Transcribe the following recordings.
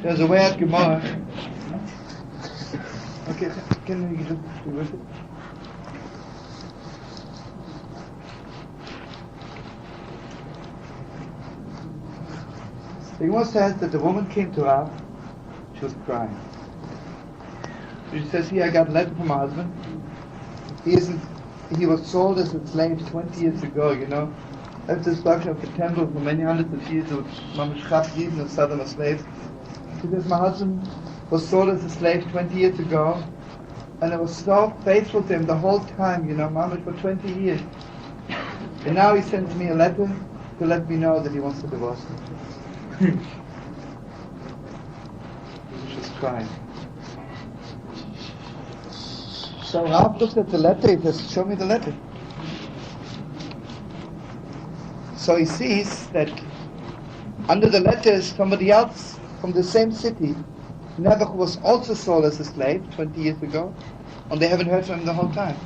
There's a way at Gemara. Okay, can we just do with it? The Gemara says that the woman came to Rav. She was crying. She says, "Here, I got a letter from my husband. He was sold as a slave 20 years ago, you know. After the destruction of the temple for many hundreds of years, which Maharash even of southern slaves. She says, my husband was sold as a slave 20 years ago, and I was so faithful to him the whole time, you know, Maharash, for 20 years. And now he sends me a letter to let me know that he wants to divorce me." She was crying. So Rav looks at the letter, he says, "Show me the letter." So he sees that under the letter is somebody else from the same city, who was also sold as a slave 20 years ago, and they haven't heard from him the whole time.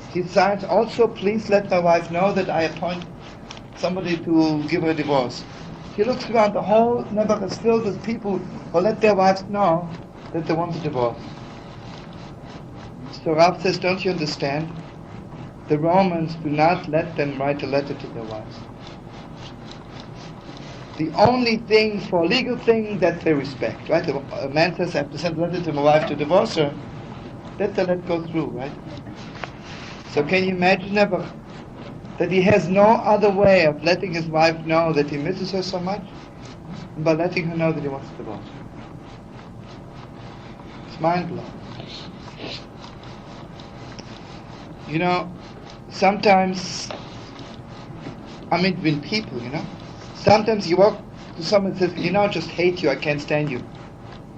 He signs, "Also, please let my wife know that I appoint somebody to give her a divorce." He looks around, the whole Nebuch is filled with people who let their wives know that they want a divorce. So Rav says, don't you understand? The Romans do not let them write a letter to their wives. The only thing, for a legal thing, that they respect, right? A man says, I have to send a letter to my wife to divorce her. Let the letter go through, right? So can you imagine Nebuch, that he has no other way of letting his wife know that he misses her so much, than by letting her know that he wants to divorce her? It's mind-blowing. You know, sometimes, between people, you know, sometimes you walk to someone and says, you know, I just hate you, I can't stand you.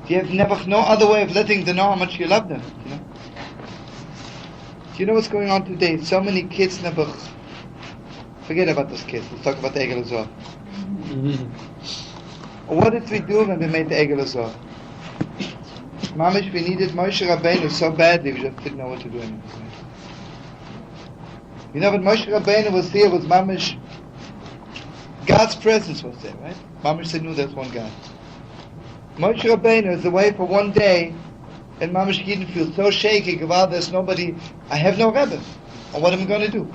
You have never no other way of letting them know how much you love them, you know. Do you know what's going on today? So many kids never, forget about those kids, let's talk about the Egel Azor. What did we do when we made the Egel Azor? Mamish, we needed Moshe Rabbeinu so badly, we just didn't know what to do anymore. You know, when Moshe Rabbeinu was here, was Mamish, God's presence was there, right? Mamish, they knew there's one God. Moshe Rabbeinu is away for one day, and Mamish didn't feel so shaky, wow, there's nobody, I have no rebbes, and what am I going to do?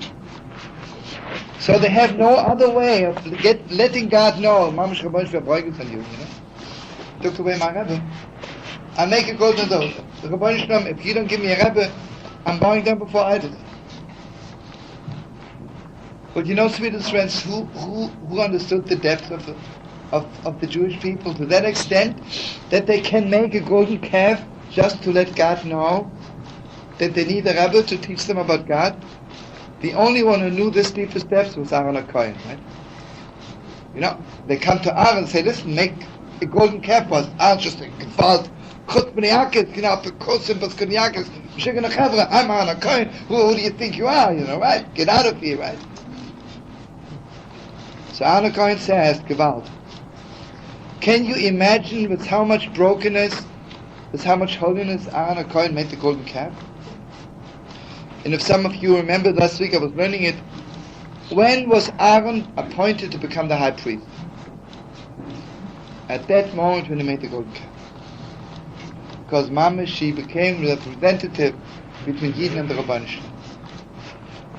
So they have no other way of letting God know, Mamish Rabbeinu, we're breaking on you, you know? Took away my rebbe. I make a golden door. The Rabbeinu, if you don't give me a rebbe, I'm bowing down before idols. But you know, sweet friends, who understood the depth of the Jewish people to that extent that they can make a golden calf just to let God know that they need a rabbi to teach them about God? The only one who knew this deepest depths was Aharon Hakohen, right? You know, they come to Aharon and say, listen, make a golden calf for us. Aharon just gefalt, chut b'niyakis, you know, pekosim b'skoniakis, m'shigan ha'chavra, I'm Aharon Hakohen, who do you think you are, you know, right? Get out of here, right? So Aharon Hakohen says, Gewalt. Can you imagine with how much brokenness, with how much holiness Aharon Hakohen made the golden calf? And if some of you remember last week I was learning it, when was Aaron appointed to become the high priest? At that moment when he made the golden calf. Because Mama, she became the representative between Yidden and the Rabbanish.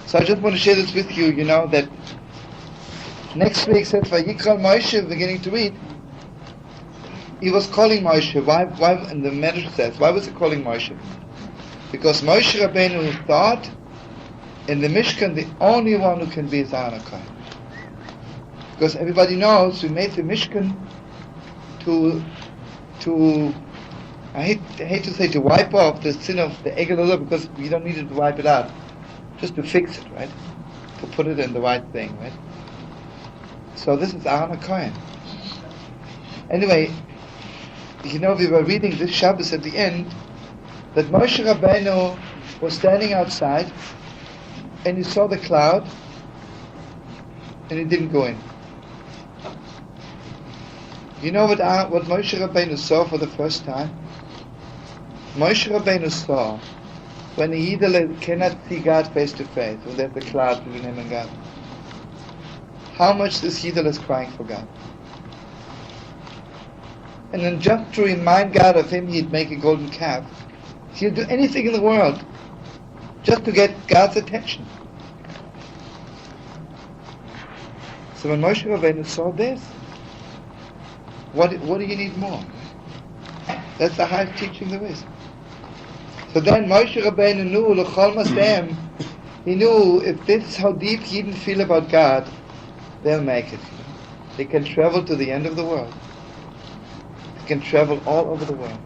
So I just want to share this with you, you know, that next week said Va-yikra Moshe, beginning to read, he was calling Moshe. Why? And the Midrash says, why was he calling Moshe? Because Moshe Rabbeinu thought in the Mishkan the only one who can be is Aharon Hakohen. Because everybody knows we made the Mishkan to I hate to say to wipe off the sin of the Egel Azor, because we don't need it to wipe it out, just to fix it, right? To put it in the right thing, right? So this is Aharon Hakohen. Anyway, you know, we were reading this Shabbos at the end that Moshe Rabbeinu was standing outside and he saw the cloud and he didn't go in. You know what Moshe Rabbeinu saw for the first time? Moshe Rabbeinu saw when a Yidel cannot see God face to face, when there's a cloud between him and God, how much this Yidel is crying for God. and then just to remind God of him, he'd make a golden calf. He'll do anything in the world just to get God's attention. So when Moshe Rabbeinu saw this, what do you need more? That's the highest teaching there is. So then Moshe Rabbeinu knew, l'chol masem, he knew if this is how deep Yidden feel about God, they'll make it. They can travel to the end of the world. They can travel all over the world.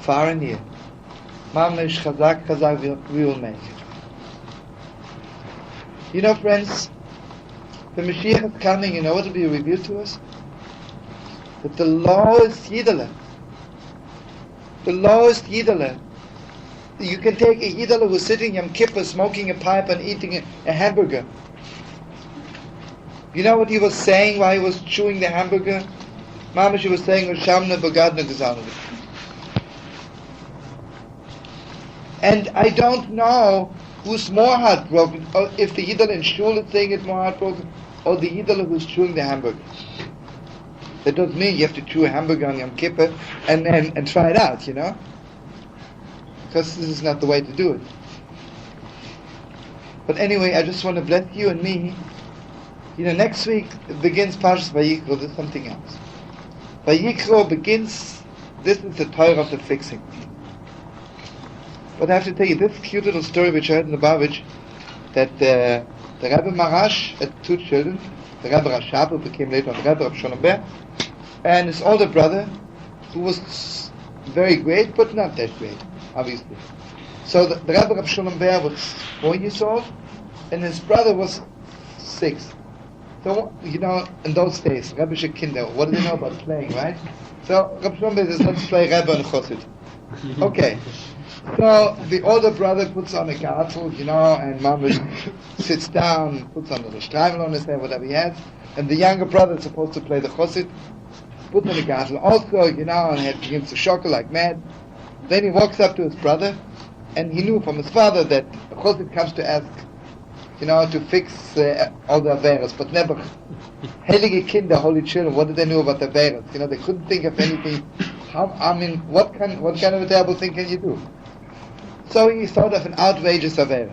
Far and near. Mamish, chazak, chazak, we will make it. You know, friends, the Mashiach is coming, you know what will be revealed to us? That the lowest Yidele, the lowest Yidele, you can take a Yidele who's sitting Yom Kippur smoking a pipe and eating a hamburger. You know what he was saying while he was chewing the hamburger? Mamish, he was saying, Rashamna Bagadna Gazalna. And I don't know who's more heartbroken, or if the Yidel in Shul is saying it's more heartbroken, or the Yidel who's chewing the hamburger. That doesn't mean you have to chew a hamburger on Yom Kippur and try it out, you know? Because this is not the way to do it. But anyway, I just want to bless you and me. You know, next week begins Parshat Vayikra, there's something else. Va-yikra begins, this is the Torah of the fixing. But I have to tell you this cute little story which I heard in the Babich, that the Rebbe Maharash had two children, the Rebbe Rashab, who became later on the Rebbe of Shlomo Carlebach, and his older brother, who was very great, but not that great, obviously. So the Rebbe of Shlomo Carlebach was 4 years old, and his brother was 6. So, you know, in those days, Rebbe Kinder, what do they know about playing, right? So Rebbe Shlomo Carlebach says, let's play Rebbe and Chosid. Okay. So the older brother puts on a gartel, you know, and Mama sits down, puts on a little streimel on his head, whatever he has, and the younger brother is supposed to play the chosid, puts on a gartel also, you know, and he begins to shock like mad. Then he walks up to his brother, and he knew from his father that the chosid comes to ask, you know, to fix all the averas, but never heilige Kinder, holy children, what did they know about the averas? You know, they couldn't think of anything. What kind of a terrible thing can you do? So he thought of an outrageous avera.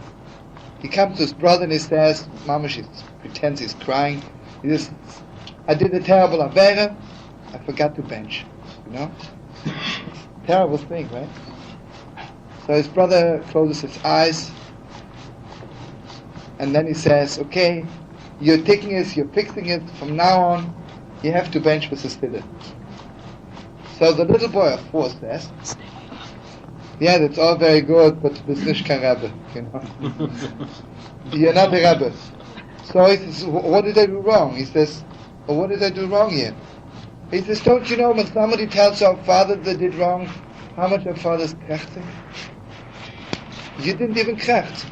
He comes to his brother and he says, Mamash, pretends he's crying. He says, I did a terrible avera, I forgot to bench. You know? Terrible thing, right? So his brother closes his eyes, and then he says, okay, you're taking it, you're fixing it, from now on, you have to bench with the stiller. So the little boy of 4 says, yeah, that's all very good, but this is kein Rebbe, you know. You're not a Rebbe. So he says, what did I do wrong? He says, well, what did I do wrong here? He says, don't you know when somebody tells our father they did wrong, how much our father's krechting? You didn't even krecht.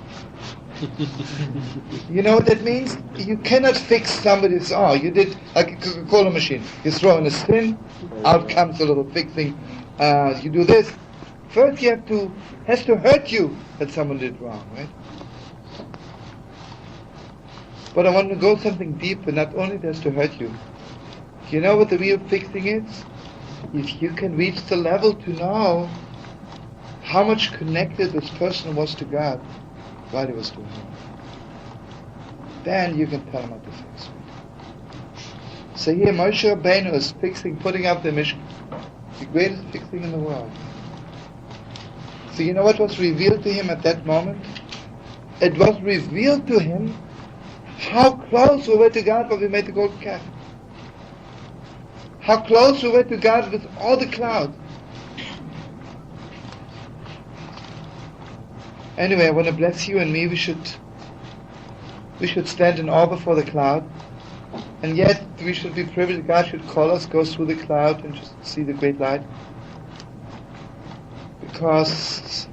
You know what that means? You cannot fix somebody's, you did, like a Coca-Cola machine. You throw in a spin, out comes a little fixing. You do this. First has to hurt you that someone did wrong, right? But I want to go something deeper. Not only it has to hurt you. You know what the real fixing is? If you can reach the level to know how much connected this person was to God while he was doing it, then you can tell him how to fix it. So here Moshe Rabbeinu is putting up the Mishkan, the greatest fixing in the world. So you know what was revealed to him at that moment? It was revealed to him how close we were to God when we made the golden calf. How close we were to God with all the clouds. Anyway, I want to bless you and me. We should stand in awe before the cloud. And yet we should be privileged. God should call us, go through the cloud and just see the great light. Because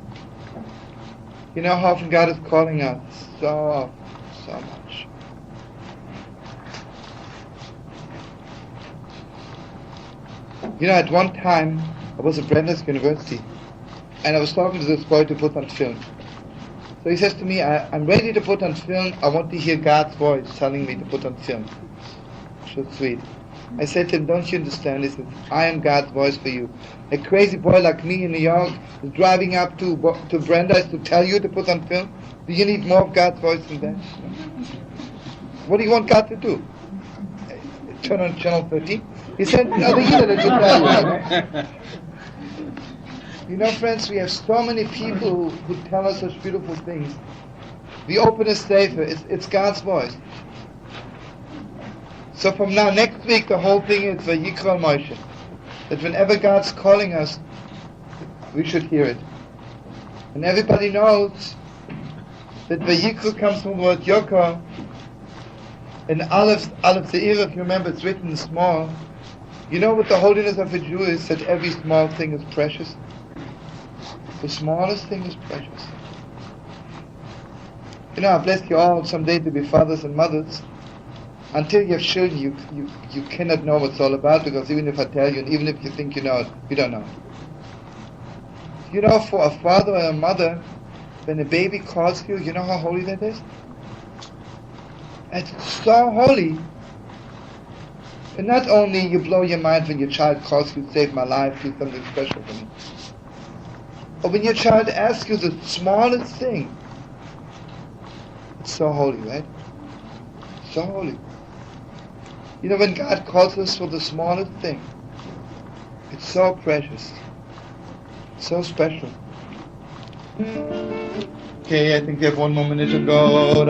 you know how often God is calling us so much. You know, at one time I was at Brandeis University and I was talking to this boy to put on film. So he says to me, I'm ready to put on film, I want to hear God's voice telling me to put on film. So sweet. I said to him, don't you understand? He said, I am God's voice for you. A crazy boy like me in New York is driving up to Brandeis to tell you to put on film. Do you need more of God's voice than that? What do you want God to do? Turn on channel 13? He said, no, the internet should tell you. You know, friends, we have so many people who tell us such beautiful things. We open a sefer, it's God's voice. So from now, next week, the whole thing is Va-yikra Moshe. That whenever God's calling us, we should hear it. And everybody knows that Va-yikra comes from the word Yokar. And Aleph Se'ir, if you remember, it's written small. You know what the holiness of a Jew is? That every small thing is precious. The smallest thing is precious. You know, I bless you all someday to be fathers and mothers. Until you have children, you cannot know what it's all about, because even if I tell you, and even if you think you know it, you don't know. You know, for a father or a mother, when a baby calls you, you know how holy that is? It's so holy. And not only you blow your mind when your child calls you, save my life, do something special for me. But when your child asks you the smallest thing, it's so holy, right? So holy. You know, when God calls us for the smallest thing, it's so precious, so special. Okay, I think we have 1 more minute to go.